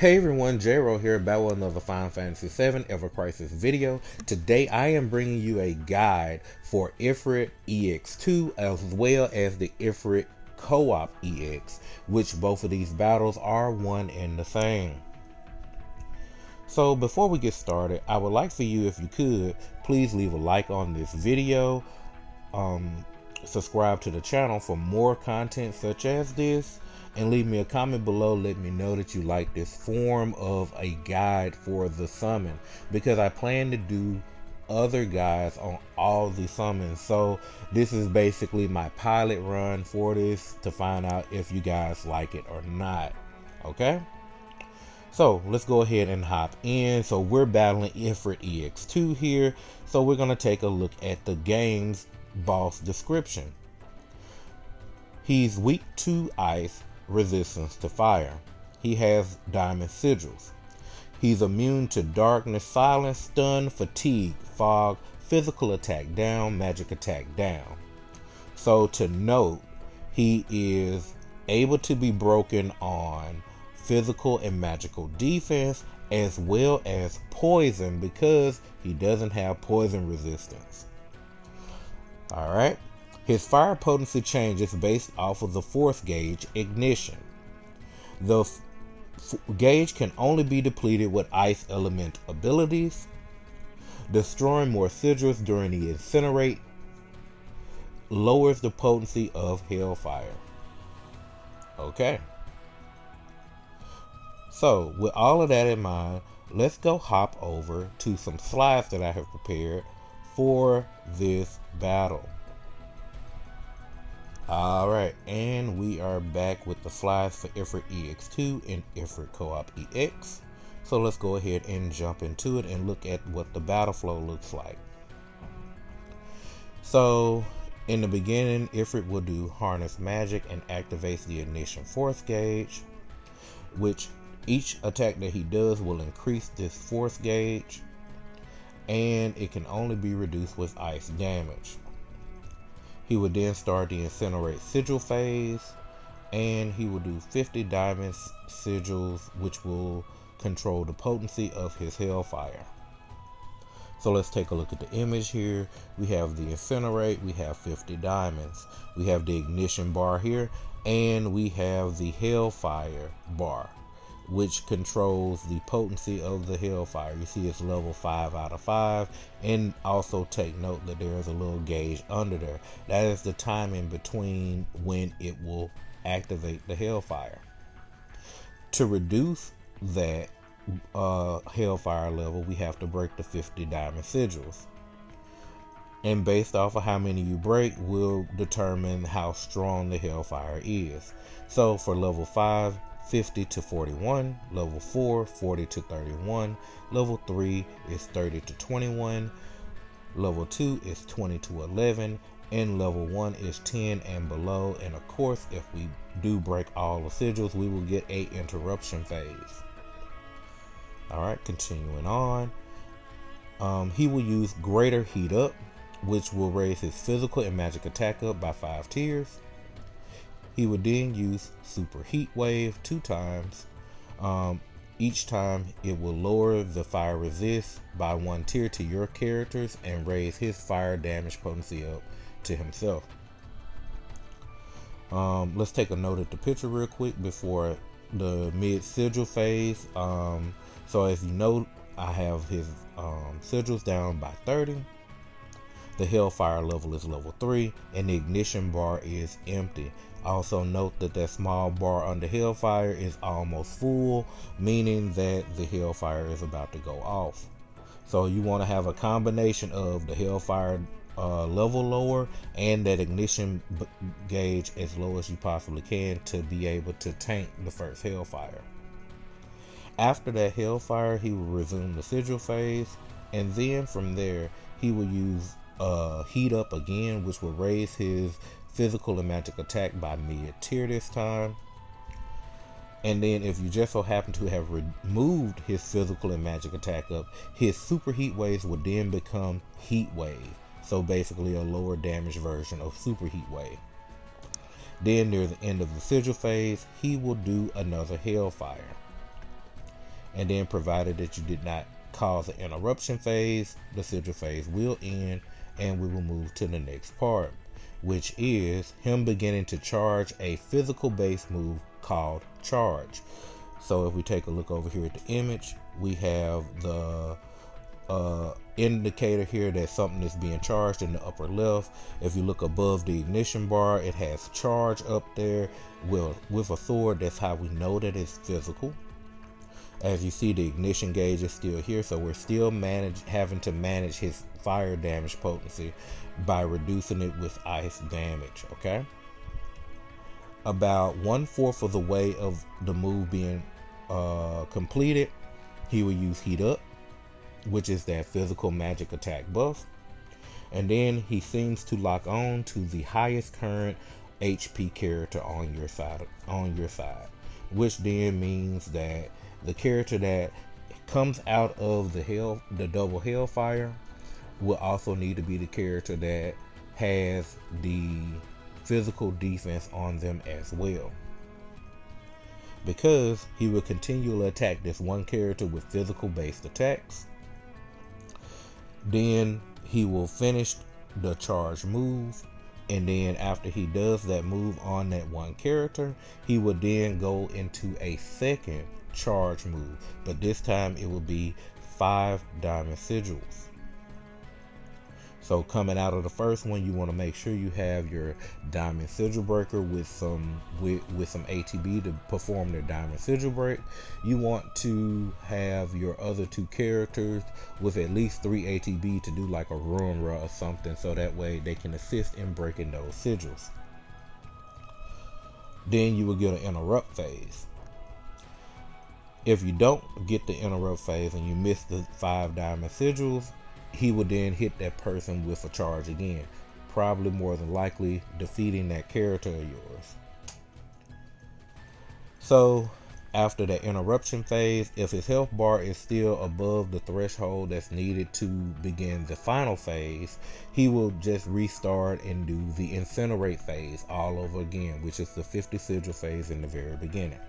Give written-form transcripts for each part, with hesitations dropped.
Hey everyone, J-Ro here, back with another Final Fantasy VII Ever Crisis video. Today I am bringing you a guide for Ifrit EX2 as well as the Ifrit Co-op EX, which both of these battles are one and the same. So before we get started, I would like for you, if you could, please leave a like on this video, subscribe to the channel for more content such as this, and leave me a comment below. Let me know that you like this form of a guide for the summon, because I plan to do other guides on all the summons. So this is basically my pilot run for this to find out if you guys like it or not. Okay, so let's go ahead and hop in. So we're battling Ifrit EX2 here, so we're going to take a look at the game's boss description. He's weak to ice, resistance to fire. He has diamond sigils. He's immune to darkness, silence, stun, fatigue, fog, physical attack down, magic attack down. So to note, he is able to be broken on physical and magical defense as well as poison, because he doesn't have poison resistance. Alright. His fire potency changes based off of the force gauge ignition. The gauge can only be depleted with ice element abilities. Destroying more sigils during the incinerate lowers the potency of Hellfire. Okay. So with all of that in mind, let's go hop over to some slides that I have prepared for this battle. Alright, and we are back with the slides for Ifrit EX2 and Ifrit Co-op EX. So let's go ahead and jump into it and look at what the battle flow looks like. So in the beginning, Ifrit will do Harness Magic and activates the Ignition Force Gauge, which each attack that he does will increase this force gauge, and it can only be reduced with ice damage. He would then start the Incinerate Sigil phase, and he will do 50 diamond sigils, which will control the potency of his Hellfire. So let's take a look at the image here. We have the Incinerate, we have 50 diamonds, we have the Ignition bar here, and we have the Hellfire bar, which controls the potency of the Hellfire. You see it's level 5 out of 5, and also take note that there is a little gauge under there. That is the time in between when it will activate the Hellfire. To reduce that Hellfire level, we have to break the 50 diamond sigils, and based off of how many you break will determine how strong the Hellfire is. So for level 5, 50 to 41, level 4, 40 to 31, level 3 is 30 to 21, level 2 is 20 to 11, and level 1 is 10 and below. And of course, if we do break all the sigils, we will get a interruption phase. Alright, continuing on. He will use Greater Heat Up, which will raise his physical and magic attack up by 5 tiers. He would then use Super Heat Wave 2 times. Each time it will lower the fire resist by 1 tier to your characters and raise his fire damage potency up to himself. Let's take a note at the picture real quick before the mid sigil phase. So as you know, I have his sigils down by 30. The Hellfire level is level 3, and the Ignition bar is empty. Also note that that small bar under Hellfire is almost full, meaning that the Hellfire is about to go off. So you want to have a combination of the Hellfire level lower and that Ignition gauge as low as you possibly can to be able to tank the first Hellfire. After that Hellfire, he will resume the sigil phase, and then from there he will use Heat Up again, which will raise his physical and magic attack by mid tier this time. And then if you just so happen to have removed his physical and magic attack up, his super heat waves would then become Heat Wave, so basically a lower damage version of super heat wave. Then near the end of the sigil phase, he will do another Hellfire. And then provided that you did not cause an interruption phase, the sigil phase will end and we will move to the next part, which is him beginning to charge a physical base move called charge. So if we take a look over here at the image, we have the indicator here that something is being charged in the upper left. If you look above the ignition bar, it has charge up there. Well, with a sword, that's how we know that it's physical. As you see, the ignition gauge is still here, so we're still having to manage his fire damage potency by reducing it with ice damage. Okay, about 1/4 of the way of the move being completed, he will use heat up, which is that physical magic attack buff, and then he seems to lock on to the highest current HP character on your side, which then means that the character that comes out of the double hellfire will also need to be the character that has the physical defense on them as well, because he will continually attack this one character with physical based attacks. Then he will finish the charge move, and then after he does that move on that one character, he will then go into a second charge move, but this time it will be 5 diamond sigils. So coming out of the first one, you want to make sure you have your diamond sigil breaker with some ATB to perform their diamond sigil break. You want to have your other 2 characters with at least 3 ATB to do like a ruin or something, so that way they can assist in breaking those sigils. Then you will get an interrupt phase. If you don't get the interrupt phase and you miss the 5 diamond sigils, he will then hit that person with a charge again, probably more than likely defeating that character of yours. So after that interruption phase, if his health bar is still above the threshold that's needed to begin the final phase, he will just restart and do the incinerate phase all over again, which is the 50 sigil phase in the very beginning.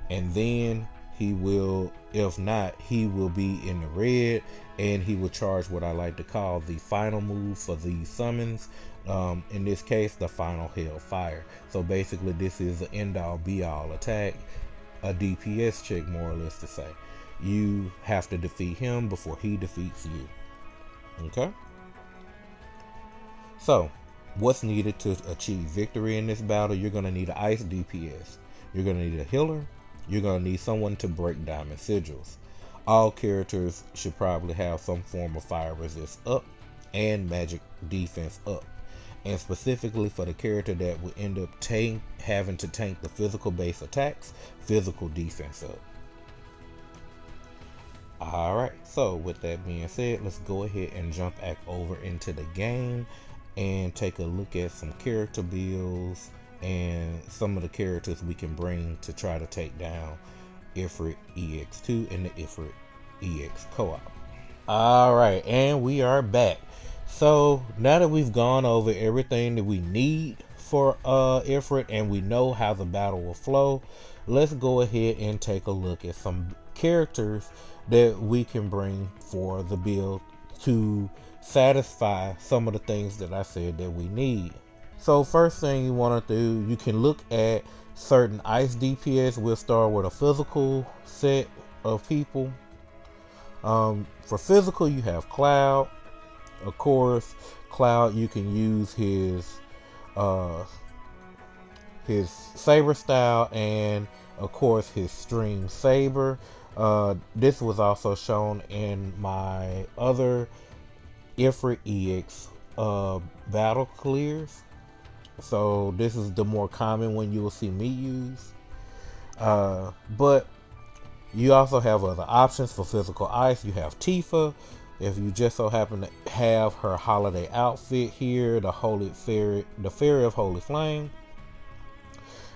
And then he will, if not, he will be in the red, and he will charge what I like to call the final move for these summons. In this case, the final hellfire. So basically, this is an end-all be-all attack, a DPS check, more or less to say. You have to defeat him before he defeats you. Okay? So, what's needed to achieve victory in this battle? You're going to need an ice DPS. You're going to need a healer. You're going to need someone to break diamond sigils. All characters should probably have some form of fire resist up and magic defense up. And specifically for the character that will end up having to tank the physical base attacks, physical defense up. Alright, so with that being said, let's go ahead and jump back over into the game and take a look at some character builds and some of the characters we can bring to try to take down Ifrit EX2 and the Ifrit EX co-op. Alright, and we are back. So now that we've gone over everything that we need for Ifrit and we know how the battle will flow, let's go ahead and take a look at some characters that we can bring for the build to satisfy some of the things that I said that we need. So first thing you want to do, you can look at certain ice DPS. We'll start with a physical set of people. For physical, you have Cloud. Of course, Cloud, you can use his saber style and of course his stream saber. This was also shown in my other Ifrit EX battle clears. So this is the more common one you will see me use. But you also have other options for physical ice. You have Tifa. If you just so happen to have her holiday outfit here, the Fairy of Holy Flame,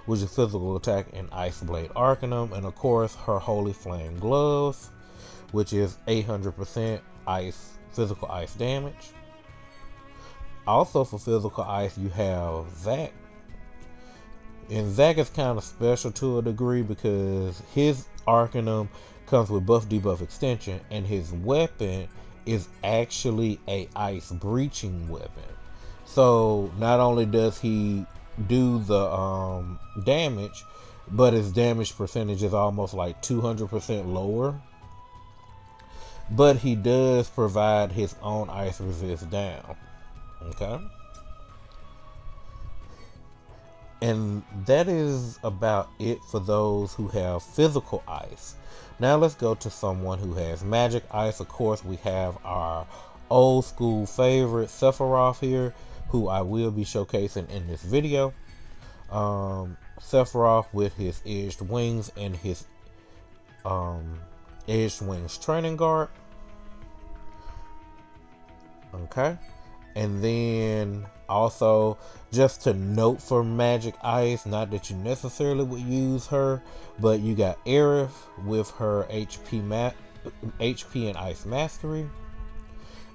which is physical attack and Ice Blade Arcanum, and of course her Holy Flame gloves, which is 800% physical ice damage. Also for physical ice, you have Zac. And Zac is kind of special to a degree because his Arcanum comes with buff debuff extension, and his weapon is actually a ice breaching weapon. So not only does he do the damage, but his damage percentage is almost like 200% lower. But he does provide his own ice resist down. Okay. And that is about it for those who have physical ice. Now let's go to someone who has magic ice. Of course, we have our old school favorite Sephiroth here, who I will be showcasing in this video. Sephiroth with his edged wings and his edged wings training guard. Okay. And then also, just to note for Magic Ice, not that you necessarily would use her, but you got Aerith with her HP and Ice Mastery,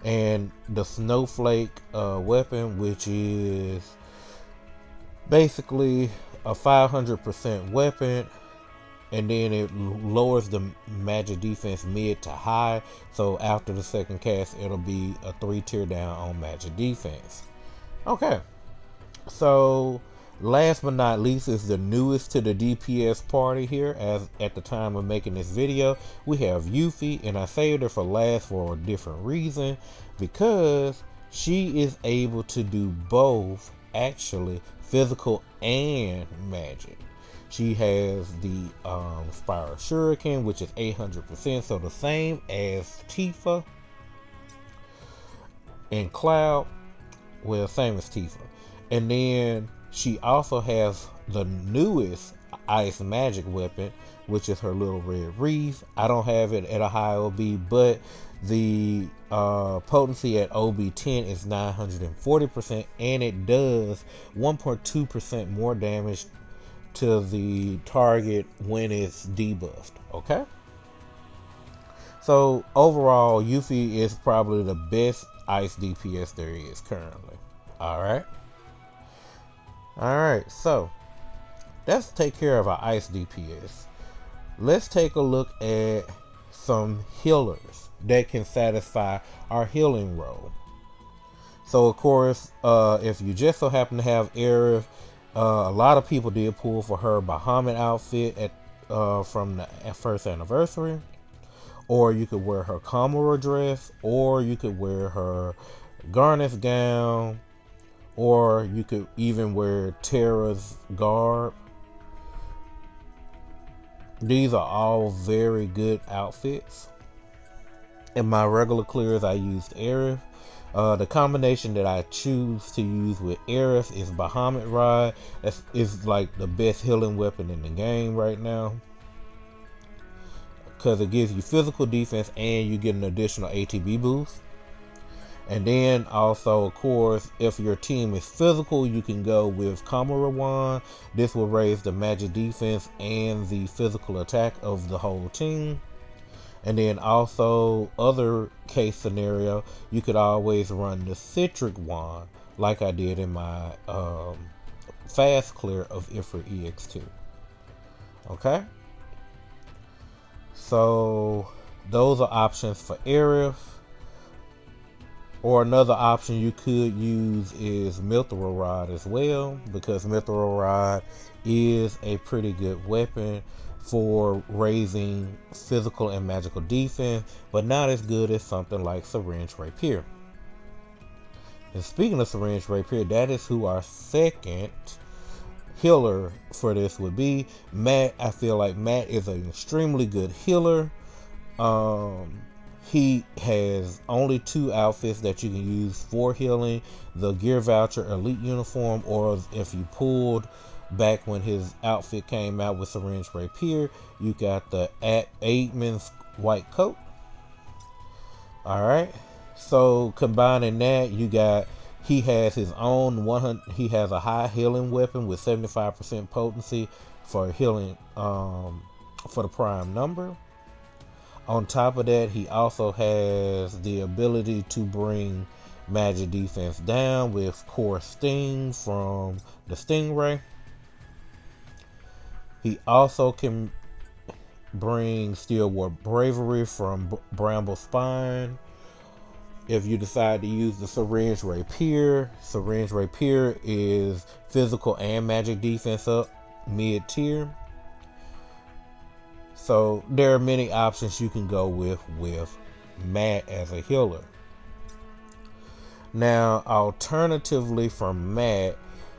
and the Snowflake weapon, which is basically a 500% weapon, and then it lowers the magic defense mid to high. So after the second cast, it'll be a 3-tier down on magic defense. Okay, so last but not least is the newest to the DPS party here. As at the time of making this video, we have Yuffie, and I saved her for last for a different reason, because she is able to do both, actually, physical and magic. She has the Spiral Shuriken, which is 800%, so the same as Tifa and Cloud. Well, same as Tifa. And then she also has the newest Ice Magic weapon, which is her little red wreath. I don't have it at a high OB, but the potency at OB10 is 940%, and it does 1.2% more damage to the target when it's debuffed. Okay, so overall, Yuffie is probably the best ice DPS there is currently. Alright, so let's take care of our ice DPS. Let's take a look at some healers that can satisfy our healing role. So of course, if you just so happen to have Aerith, a lot of people did pull for her Bahamut outfit at from the first anniversary, or you could wear her Kamura dress, or you could wear her Garnet gown, or you could even wear Terra's garb. These are all very good outfits. In my regular clears, I used Aerith. The combination that I choose to use with Aerith is Bahamut Rod. That is like the best healing weapon in the game right now, because it gives you physical defense and you get an additional ATB boost. And then also, of course, if your team is physical, you can go with Kamura Wand. This will raise the magic defense and the physical attack of the whole team. And then also, other case scenario, you could always run the Citric Wand, like I did in my fast clear of Ifrit EX2. Okay? So, those are options for Aerith. Or another option you could use is Mithril Rod as well, because Mithril Rod is a pretty good weapon for raising physical and magical defense, but not as good as something like Syringe Rapier. And speaking of Syringe Rapier, that is who our second healer for this would be. Matt. I feel like Matt is an extremely good healer. He has only 2 outfits that you can use for healing: the Gear Voucher Elite Uniform, or if you pulled back when his outfit came out with Syringe Rapier, you got the Aidman's white coat. Alright, so combining that, you got, he has his own 100, he has a high healing weapon with 75% potency for healing for the prime number. On top of that, he also has the ability to bring magic defense down with Core Sting from the Stingray. He also can bring Steel War Bravery from Bramble Spine. If you decide to use the Syringe Rapier is physical and magic defense up, mid tier. So there are many options you can go with Matt as a healer. Now, alternatively from Matt,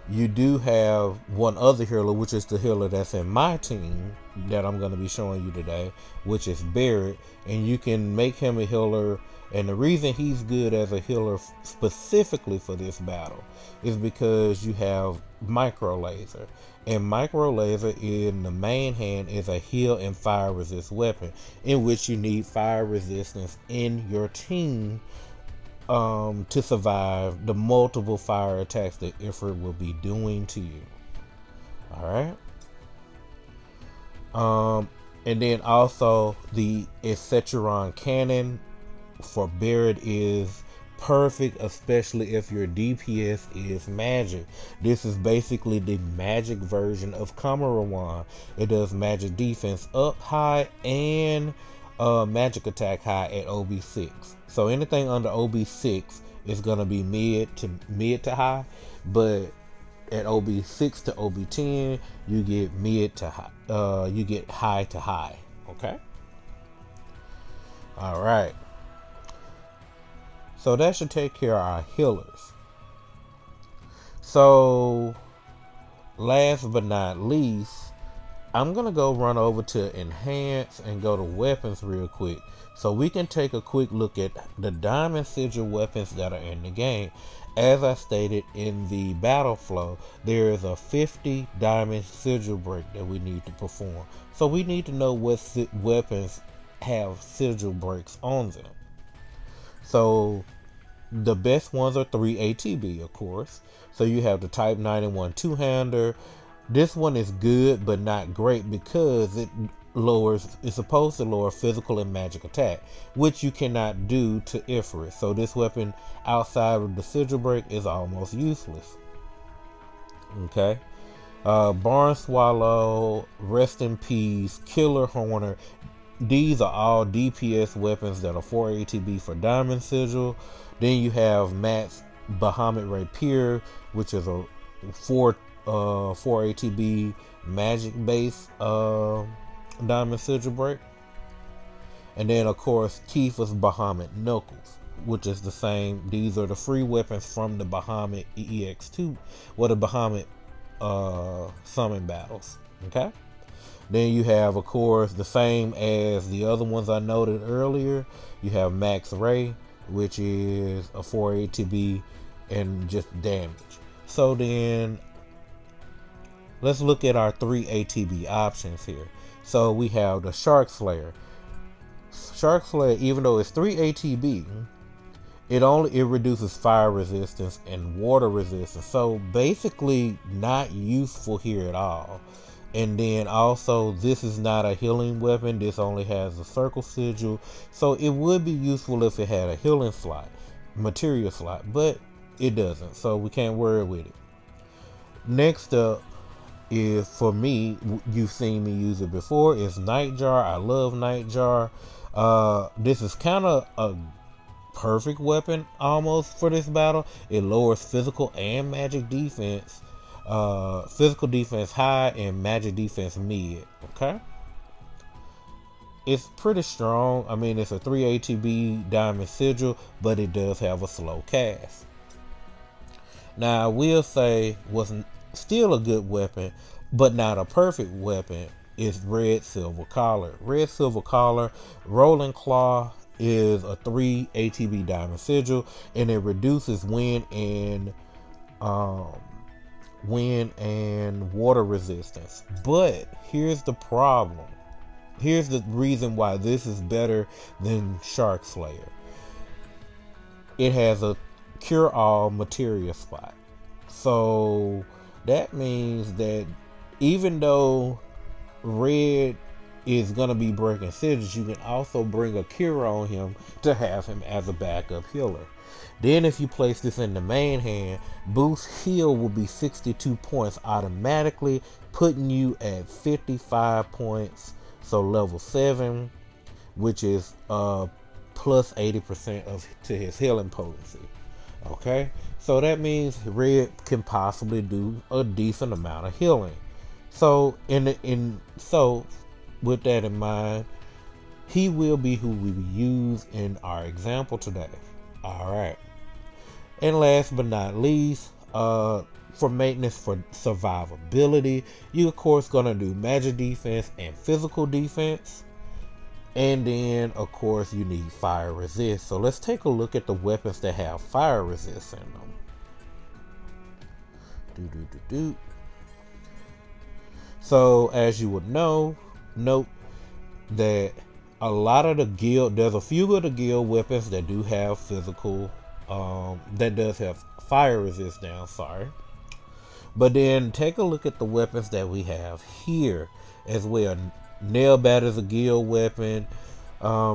you do have one other healer, which is the healer that's in my team that I'm going to be showing you today, which is Barrett, and you can make him a healer. And the reason he's good as a healer specifically for this battle is because you have Micro Laser. And Micro Laser in the main hand is a heal and fire resist weapon, in which you need fire resistance in your team to survive the multiple fire attacks that Ifrit will be doing to you. Alright. And then also the Etcheron cannon for Barrett is perfect, especially if your DPS is magic. This is basically the magic version of Kamarawan. It does magic defense up high and magic attack high at OB6. So anything under OB6 is gonna be mid to high, but at OB6 to OB10 you get mid to high. You get high to high. Okay. All right. So that should take care of our healers. So last but not least, I'm going to go run over to enhance and go to weapons real quick, so we can take a quick look at the diamond sigil weapons that are in the game. As I stated in the battle flow, there is a 50 diamond sigil break that we need to perform. So we need to know what weapons have sigil breaks on them. So the best ones are 3 ATB, of course. So you have the Type 91 two-hander. This one is good but not great because it's supposed to lower physical and magic attack, which you cannot do to Ifrit. So this weapon outside of the sigil break is almost useless. Okay. Barn Swallow, Rest in Peace, Killer Horner. These are all DPS weapons that are 4 ATB for Diamond Sigil. Then you have Matt's Bahamut Rapier, which is a 4 ATB magic base Diamond Sigil break. And then of course Tifa's Bahamut Knuckles, which is the same. These are the free weapons from the Bahamut EX2, or the Bahamut summon battles. Okay. Then you have, of course, the same as the other ones I noted earlier. You have Max Ray, which is a 4 ATB and just damage. So then let's look at our 3 ATB options here. So we have the Shark Slayer. Shark Slayer, even though it's 3 ATB, it reduces fire resistance and water resistance. So basically not useful here at all. And then also, this is not a healing weapon. This only has a circle sigil. So it would be useful if it had a healing slot, material slot, but it doesn't. So we can't worry with it. Next up is, for me, you've seen me use it before, is Nightjar. I love Nightjar. This is kind of a perfect weapon almost for this battle. It lowers physical and magic defense. Physical defense high and magic defense mid. Okay, it's pretty strong. I mean, it's a 3 ATB diamond sigil, but it does have a slow cast. Now I will say was still a good weapon, but not a perfect weapon, is Red Silver Collar. Red Silver Collar Rolling Claw is a 3 ATB diamond sigil, and it reduces wind and water resistance. But here's the problem. Here's the reason why this is better than Shark Slayer. It has a cure all materia spot. So that means that even though red is going to be breaking sigils, you can also bring a cure on him to have him as a backup healer. Then if you place this in the main hand, boost heal will be 62 points automatically, putting you at 55 points So level 7, which is plus 80% to his healing potency. Okay, so that means red can possibly do a decent amount of healing. So so with that in mind, he will be who we use in our example today. All right, and last but not least, for maintenance for survivability, you of course gonna do magic defense and physical defense. And then, of course, you need fire resist. So let's take a look at the weapons that have fire resist in them. So, as you would note that a lot of the guild, there's a few of the guild weapons that do have physical, that does have fire resist down, sorry. But then take a look at the weapons that we have here as well. Nail Bat is a guild weapon.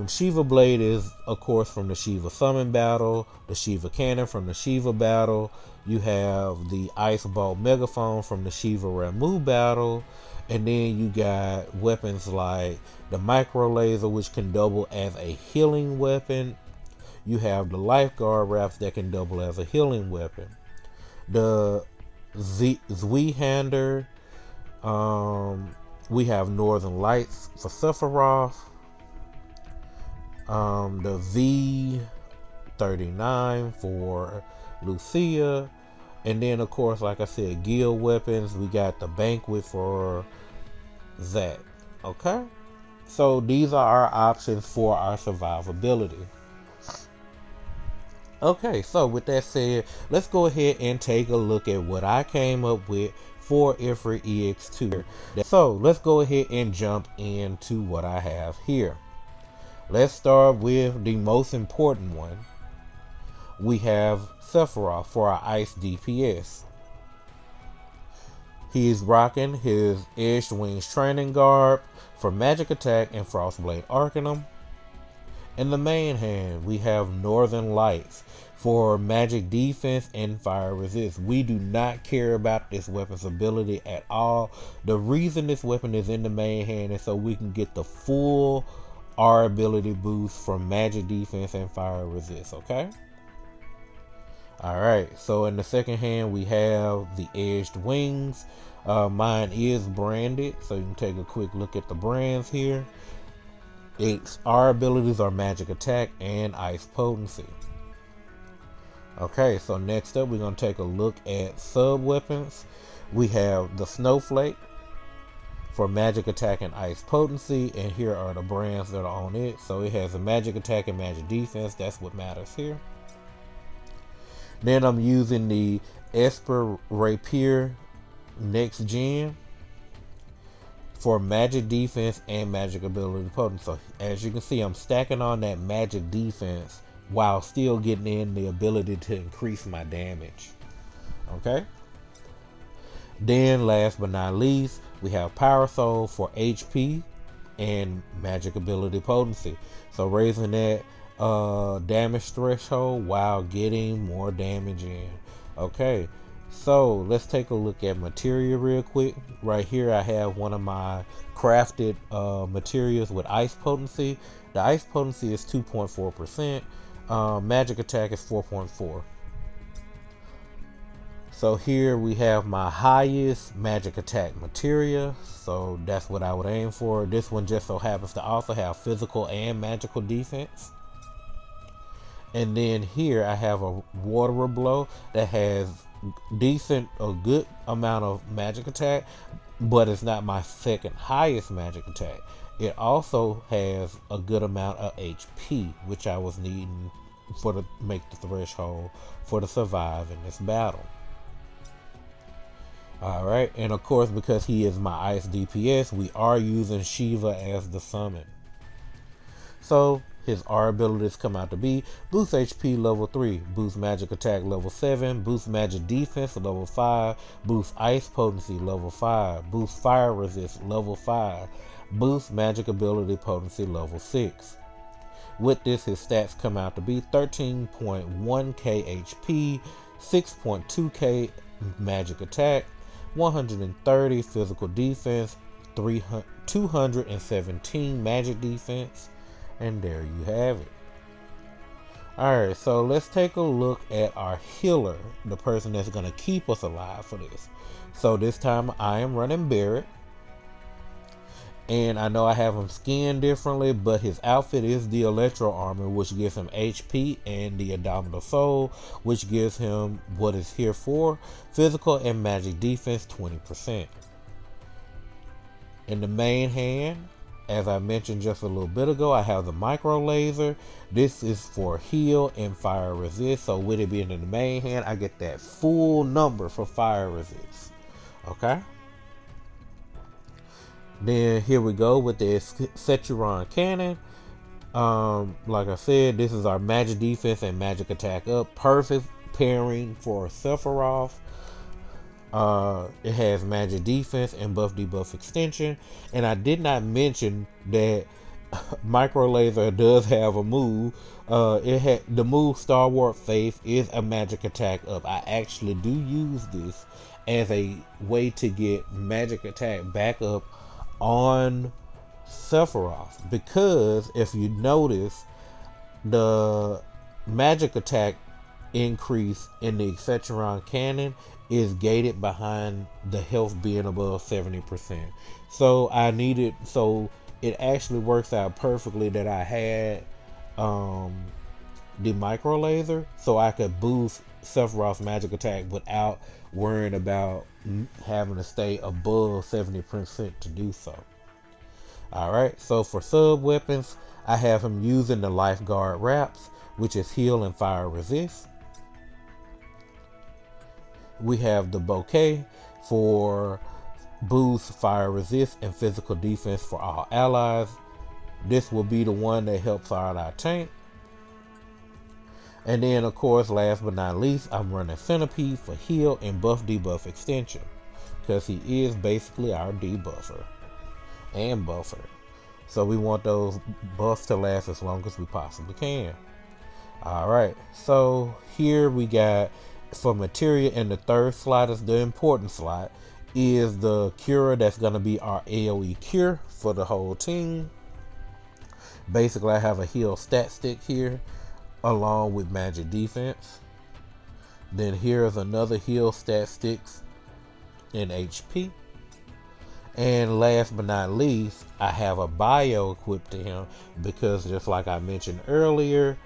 Shiva Blade is, of course, from the Shiva Summon battle. The Shiva Cannon from the Shiva battle. You have the Ice Bolt Megaphone from the Shiva Ramu battle. And then you got weapons like the Micro Laser, which can double as a healing weapon. You have the Lifeguard Wraps that can double as a healing weapon. The Zweehander. We have Northern Lights for Sephiroth. The V39 for Lucia. And then, of course, like I said, guild weapons. We got the Banquet for that. Okay? So these are our options for our survivability. Okay, so with that said, let's go ahead and take a look at what I came up with for Ifrit EX2. So let's go ahead and jump into what I have here. Let's start with the most important one. We have Sephiroth for our Ice DPS. He's rocking his Edged Wings Training Garb for Magic Attack and Frostblade Arcanum. In the main hand, we have Northern Lights for Magic Defense and Fire Resist. We do not care about this weapon's ability at all. The reason this weapon is in the main hand is so we can get the full R ability boost from Magic Defense and Fire Resist, okay? Alright, so in the second hand, we have the Edged Wings. Mine is branded, so you can take a quick look at the brands here. Our abilities are Magic Attack and Ice Potency. Okay, so next up we're going to take a look at sub weapons. We have the Snowflake for Magic Attack and Ice Potency, and here are the brands that are on it. So it has a Magic Attack and Magic Defense. That's what matters here. Then I'm using the Esper Rapier Next Gen for Magic Defense and Magic Ability Potency. So as you can see, I'm stacking on that Magic Defense while still getting in the ability to increase my damage. Okay. Then last but not least, we have Power Soul for HP and Magic Ability Potency. So raising that damage threshold while getting more damage in. Okay. So let's take a look at materia real quick. Right here I have one of my crafted materials with Ice Potency. The Ice Potency is 2.4%. Magic Attack is 4.4. So here we have my highest Magic Attack materia. So that's what I would aim for. This one just so happens to also have physical and magical defense. And then here I have a Waterer Blow that has a good amount of Magic Attack, but it's not my second highest Magic Attack. It also has a good amount of HP, which I was needing to make the threshold for to survive in this battle. Alright, and of course, because he is my Ice DPS, we are using Shiva as the summon. So his R abilities come out to be boost HP level 3, boost Magic Attack level 7, boost Magic Defense level 5, boost Ice Potency level 5, boost Fire Resist level 5, boost Magic Ability Potency level 6. With this, his stats come out to be 13.1k HP, 6.2k Magic Attack, 130 Physical Defense, 217 magic defense. And there you have it. Alright, so let's take a look at our healer, the person that's going to keep us alive for this. So this time I am running Barrett. And I know I have him skinned differently, but his outfit is the Electro Armor, which gives him HP, and the Indomitable Soul, which gives him what is here for physical and magic defense 20%. In the main hand, as I mentioned just a little bit ago, I have the Micro Laser. This is for heal and fire resist. So with it being in the main hand, I get that full number for fire resist. Okay. Then here we go with the Sechuron Cannon. Like I said, this is our magic defense and magic attack up. Perfect pairing for Sephiroth. It has magic defense and buff debuff extension. And I did not mention that Micro Laser does have a move. The move Star Wars Faith is a magic attack up. I actually do use this as a way to get magic attack back up on Sephiroth, because if you notice, the magic attack increase in the Sechuron Cannon is gated behind the health being above 70%. So it actually works out perfectly that I had the Micro Laser, so I could boost Sephiroth's magic attack without worrying about having to stay above 70% to do so. Alright, so for sub weapons, I have him using the Lifeguard Wraps, which is heal and fire resist. We have the Bouquet for boost fire resist and physical defense for all allies. This will be the one that helps out our tank. And then, of course, last but not least, I'm running Centipede for heal and buff debuff extension, because he is basically our debuffer and buffer. So we want those buffs to last as long as we possibly can. Alright, so here we got, for materia in the third slot, is the important slot, is the cure that's going to be our AoE cure for the whole team. Basically, I have a heal stat stick here along with magic defense. Then here's another heal stat sticks in HP. And last but not least, I have a bio equipped to him, because just like I mentioned earlier,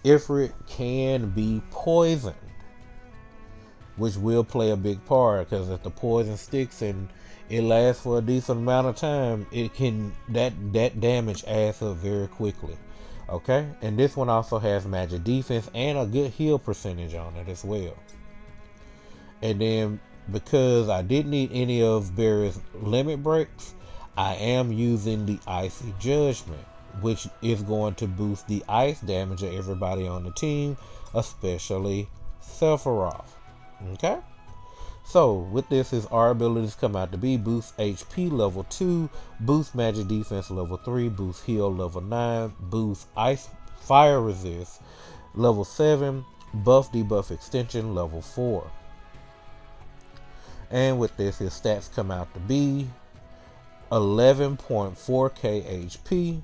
Ifrit can be poisoned, which will play a big part, because if the poison sticks and it lasts for a decent amount of time, it can that damage adds up very quickly. Okay, and this one also has magic defense and a good heal percentage on it as well. And then, because I didn't need any of Barry's limit breaks, I am using the Icy Judgment, which is going to boost the ice damage of everybody on the team, especially Sephiroth. Okay, so with this, his R abilities come out to be boost HP level 2, boost magic defense level 3, boost heal level 9, boost ice fire resist level 7, buff debuff extension level 4. And with this, his stats come out to be 11.4k HP.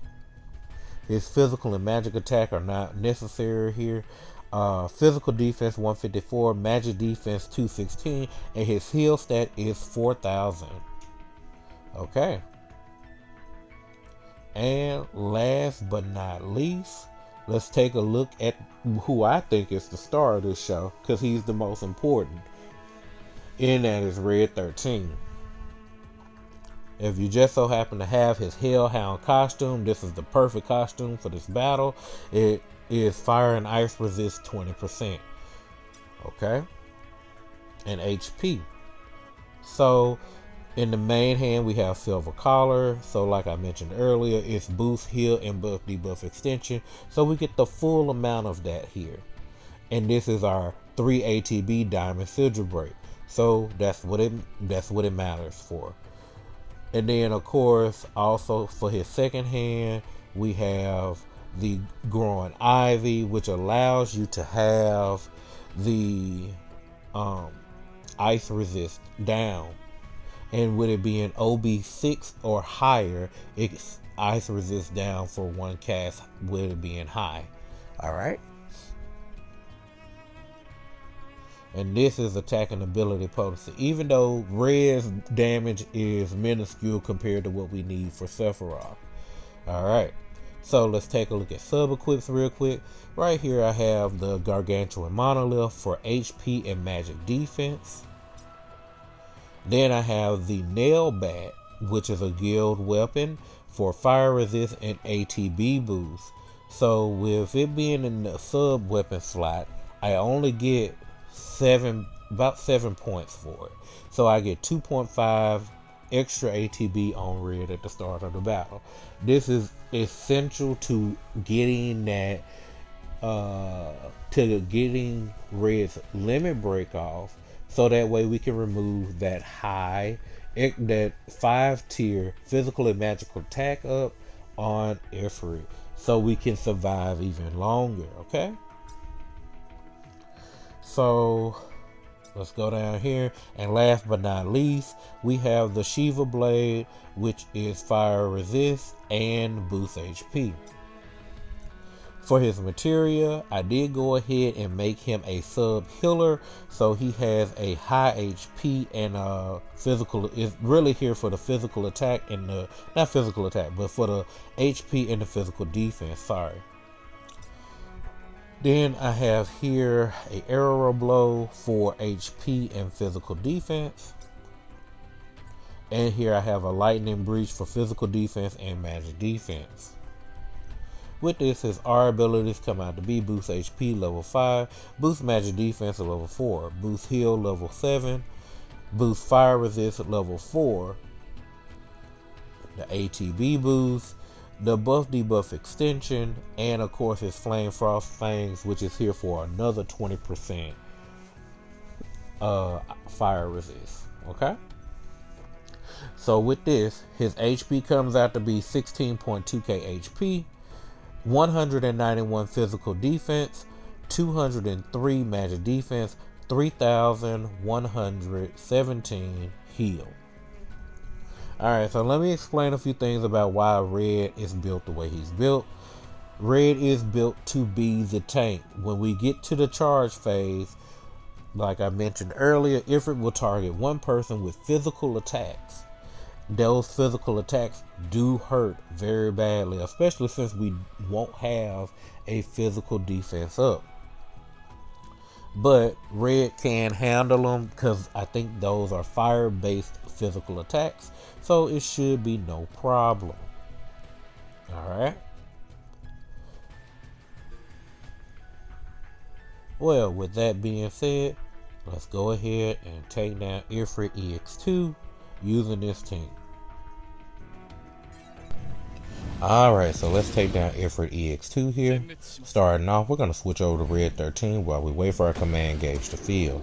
His physical and magic attack are not necessary here. Physical defense 154, magic defense 216, and his heal stat is 4000. Okay. And last but not least, let's take a look at who I think is the star of this show, because he's the most important. And that is Red 13. If you just so happen to have his Hellhound costume, this is the perfect costume for this battle. It is fire and ice resist 20%. Okay. And HP. So in the main hand, we have Silver Collar. So like I mentioned earlier, it's boost, heal, and buff debuff extension. So we get the full amount of that here. And this is our 3 ATB Diamond Sigil Break. So that's what it matters for. And then, of course, also for his second hand, we have the Growing Ivy, which allows you to have the ice resist down. And with it being OB6 or higher, it's ice resist down for one cast with it being high. Alright. And this is attacking ability potency. Even though red's damage is minuscule compared to what we need for Sephiroth. Alright. So let's take a look at sub-equips real quick. Right here I have the Gargantuan Monolith for HP and magic defense. Then I have the Nail Bat, which is a guild weapon for fire resist and ATB boost. So with it being in the sub weapon slot, I only get about 7 points for it. So I get 2.5 extra ATB on red at the start of the battle. This is essential to getting that getting red's limit break off, so that way we can remove that 5-tier physical and magical attack up on Ifrit, so we can survive even longer. Okay, so let's go down here, and last but not least, we have the Shiva Blade, which is fire resist and boost HP. For his materia, I did go ahead and make him a sub healer, so he has a high HP and physical. Is really here for the physical attack and the not physical attack, but for the HP and the physical defense. Sorry. Then I have here a arrow blow for HP and physical defense. And here I have a lightning breach for physical defense and magic defense. With this, his R abilities come out to be boost HP level 5, boost magic defense at level 4, boost heal level 7, boost fire resist at level 4, the ATB boost, the buff debuff extension, and of course his flame frost fangs, which is here for another 20% fire resist. Okay, so with this, his HP comes out to be 16.2k HP, 191 physical defense, 203 magic defense, 3,117 heal. Alright, so let me explain a few things about why red is built the way he's built. Red is built to be the tank. When we get to the charge phase, like I mentioned earlier, Ifrit will target one person with physical attacks. Those physical attacks do hurt very badly, especially since we won't have a physical defense up. But red can handle them because I think those are fire-based physical attacks, so it should be no problem. Alright. Well, with that being said, let's go ahead and take down Ifrit EX2 using this tank. Alright, so let's take down Ifrit EX2 here. Starting off, we're going to switch over to Red 13 while we wait for our command gauge to fill.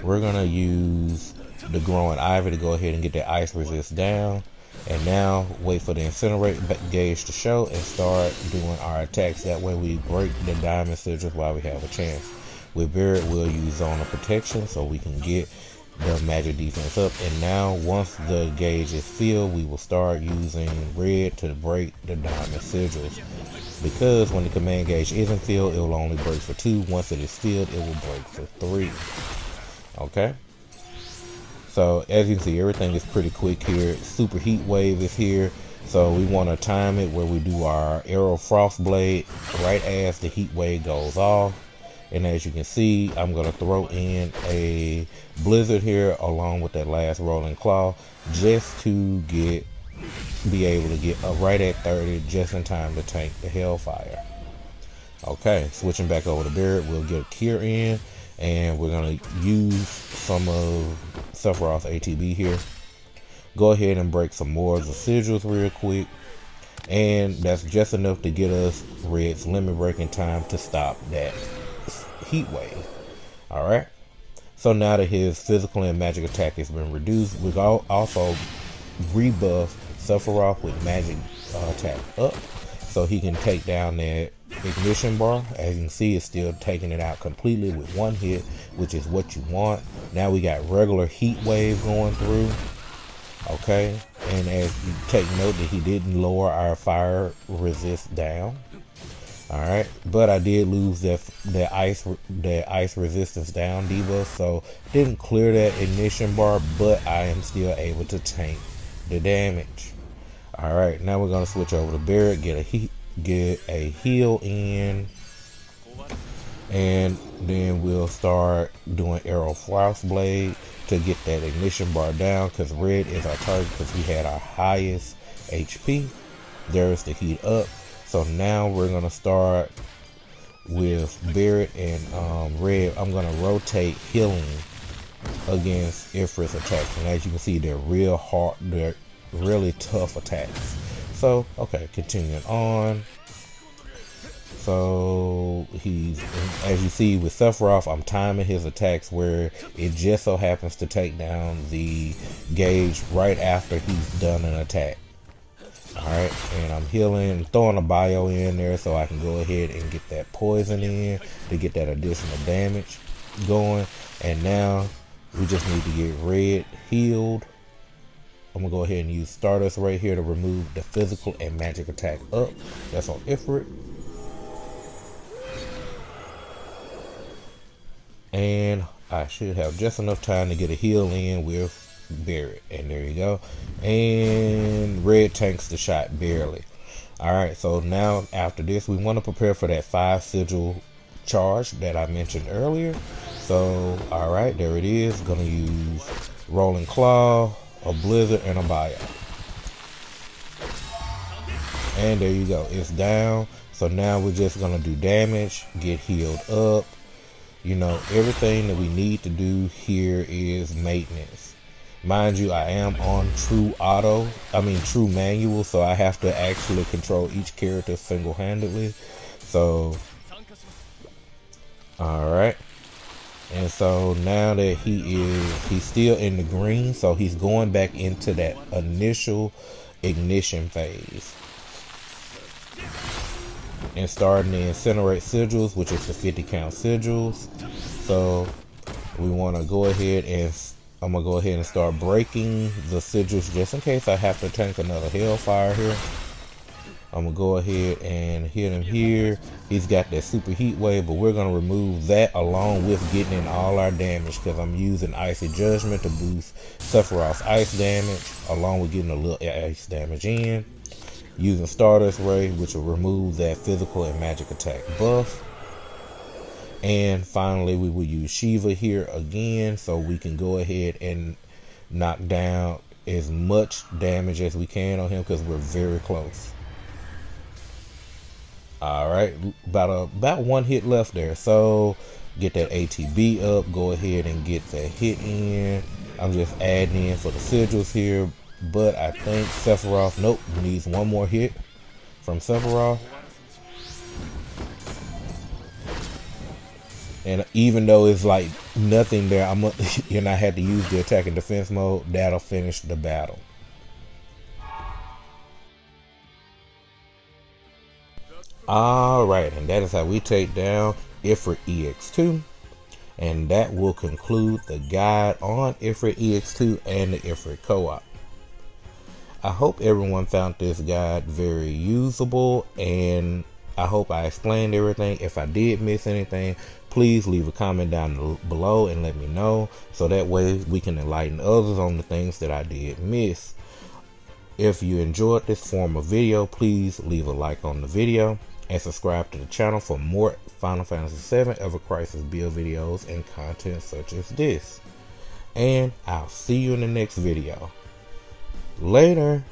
We're going to use the Growing Ivy to go ahead and get that ice resist down. And now, wait for the Incinerate gauge to show and start doing our attacks. That way we break the diamond sigils while we have a chance. With Barret, we'll use Zone of Protection so we can get the magic defense up. And now once the gauge is filled, we will start using red to break the diamond sigils, because when the command gauge isn't filled, it will only break for 2. Once it is filled, it will break for 3. Okay, so as you can see, everything is pretty quick here. Super heat wave is here, so we want to time it where we do our arrow frost blade right as the heat wave goes off. And as you can see, I'm going to throw in a blizzard here along with that last rolling claw, just to be able to get right at 30 just in time to tank the hellfire. Okay, switching back over to Barret, we'll get a cure in, and we're going to use some of Sephiroth's ATB here. Go ahead and break some more of the sigils real quick, and that's just enough to get us red's limit breaking time to stop that heat wave. Alright, so now that his physical and magic attack has been reduced, we've also rebuffed Sephiroth with magic attack up, so he can take down that ignition bar. As you can see, it's still taking it out completely with one hit, which is what you want. Now we got regular heat wave going through. Okay, and as you take note that he didn't lower our fire resist down. All right, but I did lose that ice resistance down debuff, so didn't clear that ignition bar, but I am still able to tank the damage. All right, now we're gonna switch over to Barret, get a heal in, and then we'll start doing Arrow Frost Blade to get that ignition bar down, because red is our target because we had our highest HP. There's the heat up. So now we're gonna start with Barret and red. I'm gonna rotate healing against Ifrit's attacks, and as you can see, they're real hard. They're really tough attacks. So okay, continuing on. So he's, as you see with Sephiroth, I'm timing his attacks where it just so happens to take down the gauge right after he's done an attack. Alright, and I'm healing, throwing a bio in there so I can go ahead and get that poison in to get that additional damage going. And now we just need to get red healed. I'm gonna go ahead and use Stardust right here to remove the physical and magic attack up. That's on Ifrit. And I should have just enough time to get a heal in with Barret, and there you go. And red tanks the shot barely. All right, so now after this, we want to prepare for that 5 sigil charge that I mentioned earlier. So all right, there it is. Gonna use Rolling Claw, a Blizzard, and a bio. And there you go, it's down. So now we're just gonna do damage, get healed up. You know, everything that we need to do here is maintenance. Mind you, I am on true manual, so I have to actually control each character single-handedly. So, alright. And so now that he's still in the green, so he's going back into that initial ignition phase. And starting to incinerate sigils, which is the 50 count sigils. So we want to go ahead and I'm gonna go ahead and start breaking the sigils just in case I have to tank another Hellfire here. I'm gonna go ahead and hit him here. He's got that super heat wave, but we're gonna remove that along with getting in all our damage, because I'm using Icy Judgment to boost Sephiroth's ice damage along with getting a little ice damage in. Using Stardust Ray, which will remove that physical and magic attack buff. And finally, we will use Shiva here again, so we can go ahead and knock down as much damage as we can on him, because we're very close. All right, about one hit left there. So get that ATB up. Go ahead and get that hit in. I'm just adding in for the sigils here. But I think Sephiroth, nope, needs one more hit from Sephiroth. And even though it's like nothing there, I had to use the attack and defense mode. That'll finish the battle. Alright, and that is how we take down Ifrit EX2. And that will conclude the guide on Ifrit EX2 and the Ifrit co-op. I hope everyone found this guide very usable, and I hope I explained everything. If I did miss anything, please leave a comment down below and let me know, so that way we can enlighten others on the things that I did miss. If you enjoyed this form of video, please leave a like on the video and subscribe to the channel for more Final Fantasy VII Ever Crisis build videos and content such as this. And I'll see you in the next video. Later.